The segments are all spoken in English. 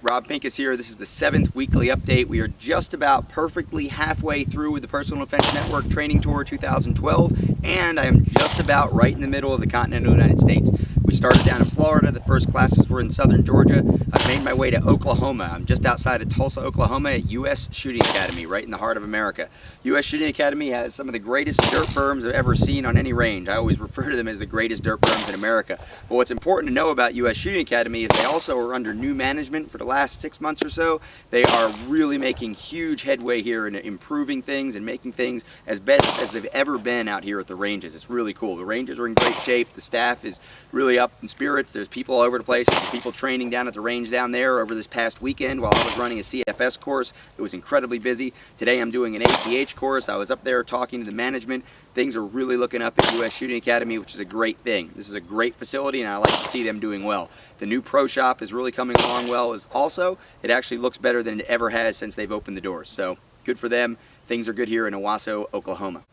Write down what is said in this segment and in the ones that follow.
Rob Pincus here. This is the 7th weekly update. We are just about perfectly halfway through with the Personal Defense Network Training Tour 2012, and I am just about right in the middle of the continental United States. We started down in Florida. The first classes were in southern Georgia. I've made my way to Oklahoma. I'm just outside of Tulsa, Oklahoma at U.S. Shooting Academy, right in the heart of America. U.S. Shooting Academy has some of the greatest dirt berms I've ever seen on any range. I always refer to them as the greatest dirt berms in America. But what's important to know about U.S. Shooting Academy is they also are under new management for the last 6 months or so. They are really making huge headway here in improving things and making things as best as they've ever been out here at the ranges. It's really cool. The ranges are in great shape. The staff is really up in spirits. There's people all over the place. There's people training down at the range down there over this past weekend while I was running a CFS course. It was incredibly busy. Today I'm doing an APH course. I was up there talking to the management. Things are really looking up at U.S. Shooting Academy, which is a great thing. This is a great facility and I like to see them doing well. The new pro shop is really coming along well. It actually looks better than it ever has since they've opened the doors. So good for them. Things are good here in Owasso, Oklahoma.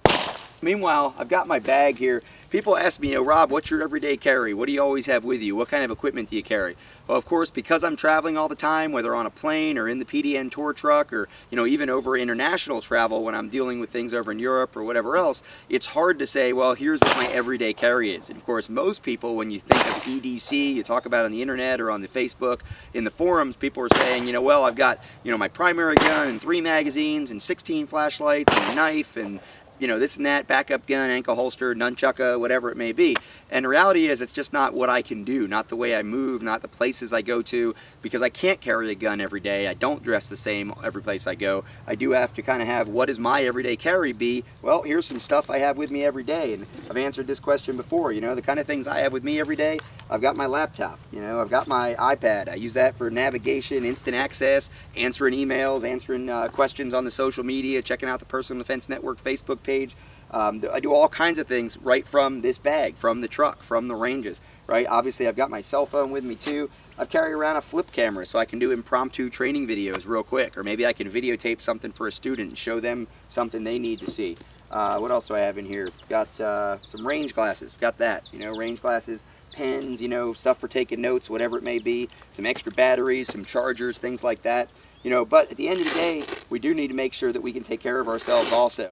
Meanwhile, I've got my bag here. People ask me, Rob, what's your everyday carry? What do you always have with you? What kind of equipment do you carry? Well, of course, because I'm traveling all the time, whether on a plane or in the PDN Tour truck or, even over international travel when I'm dealing with things over in Europe or whatever else, it's hard to say, well, here's what my everyday carry is. And of course, most people, when you think of EDC, you talk about it on the internet or on the Facebook, in the forums, people are saying, well, I've got, my primary gun and 3 magazines and 16 flashlights and a knife and this and that, backup gun, ankle holster, nunchucka, whatever it may be. And the reality is it's just not what I can do, not the way I move, not the places I go to, because I can't carry a gun every day. I don't dress the same every place I go. I do have to kind of have, what does my everyday carry be? Well, here's some stuff I have with me every day. And I've answered this question before, the kind of things I have with me every day. I've got my laptop, I've got my iPad. I use that for navigation, instant access, answering emails, answering questions on the social media, checking out the Personal Defense Network Facebook page. I do all kinds of things right from this bag, from the truck, from the ranges, right? Obviously, I've got my cell phone with me too. I carry around a flip camera so I can do impromptu training videos real quick, or maybe I can videotape something for a student and show them something they need to see. What else do I have in here? Got some range glasses. Got that, range glasses, pens, stuff for taking notes, whatever it may be. Some extra batteries, some chargers, things like that. But at the end of the day, we do need to make sure that we can take care of ourselves also.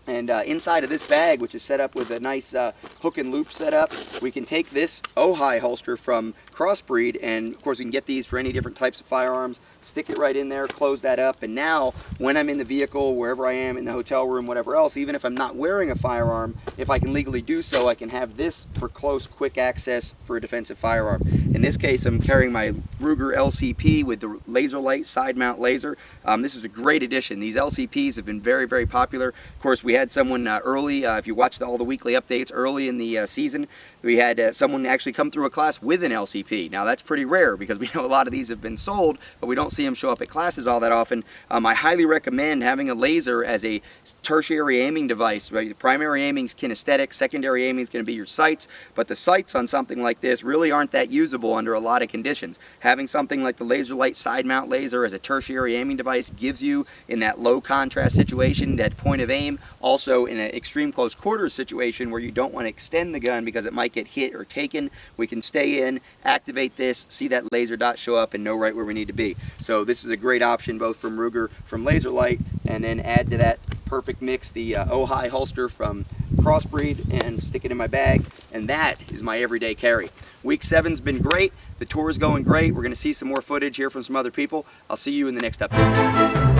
And inside of this bag, which is set up with a nice hook and loop setup, we can take this Ohai holster from CrossBreed, and of course we can get these for any different types of firearms, stick it right in there, close that up, and now when I'm in the vehicle, wherever I am, in the hotel room, whatever else, even if I'm not wearing a firearm, if I can legally do so, I can have this for close, quick access for a defensive firearm. In this case, I'm carrying my Ruger LCP with the LaserLyte Sidemount Laser. This is a great addition. These LCPs have been very, very popular. Of course, we had someone early, if you watched all the weekly updates early in the season, we had someone actually come through a class with an LCP. Now that's pretty rare because we know a lot of these have been sold, but we don't see them show up at classes all that often. I highly recommend having a laser as a tertiary aiming device. Right? Primary aiming is kinesthetic, secondary aiming is going to be your sights, but the sights on something like this really aren't that usable under a lot of conditions. Having something like the LaserLyte Sidemount Laser as a tertiary aiming device gives you, in that low contrast situation, that point of aim. Also, in an extreme close quarters situation where you don't want to extend the gun because it might get hit or taken, we can stay in, activate this, see that laser dot show up, and know right where we need to be. So this is a great option both from Ruger, from LaserLyte, and then add to that perfect mix the Ohai holster from CrossBreed and stick it in my bag, and that is my everyday carry. Week 7's been great. The tour is going great. We're going to see some more footage here from some other people. I'll see you in the next update.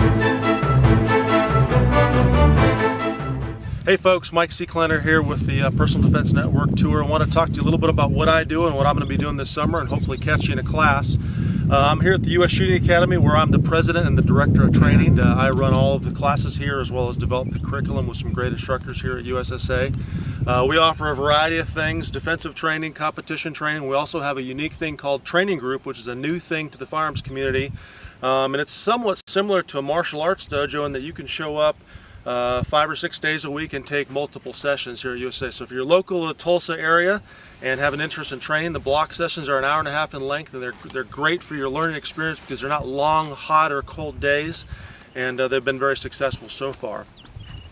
Hey folks, Mike Seeklander here with the Personal Defense Network Tour. I want to talk to you a little bit about what I do and what I'm going to be doing this summer and hopefully catch you in a class. I'm here at the U.S. Shooting Academy where I'm the president and the director of training. I run all of the classes here as well as develop the curriculum with some great instructors here at USSA. We offer a variety of things, defensive training, competition training. We also have a unique thing called Training Group, which is a new thing to the firearms community. And it's somewhat similar to a martial arts dojo in that you can show up 5 or 6 days a week and take multiple sessions here at USA. So if you're local to the Tulsa area and have an interest in training, the block sessions are an hour and a half in length, and they're great for your learning experience because they're not long, hot, or cold days, and they've been very successful so far.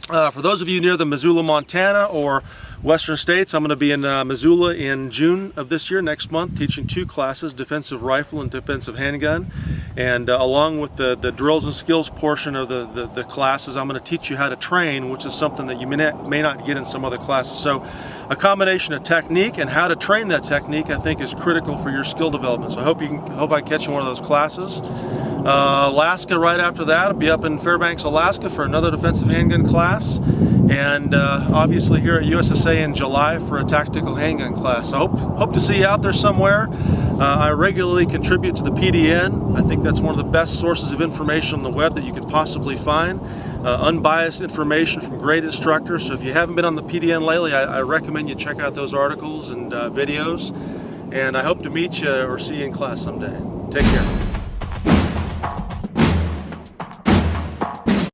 For those of you near the Missoula, Montana or Western States, I'm going to be in Missoula in June of this year, next month, teaching 2 classes, defensive rifle and defensive handgun. And along with the drills and skills portion of the classes, I'm going to teach you how to train, which is something that you may not get in some other classes. So a combination of technique and how to train that technique, I think, is critical for your skill development. So I hope I catch you in one of those classes. Alaska right after that. I'll be up in Fairbanks, Alaska for another defensive handgun class, and obviously here at USSA in July for a tactical handgun class. So hope to see you out there somewhere. I regularly contribute to the PDN. I think that's one of the best sources of information on the web that you could possibly find. Unbiased information from great instructors. So if you haven't been on the PDN lately, I recommend you check out those articles and videos. And I hope to meet you or see you in class someday. Take care.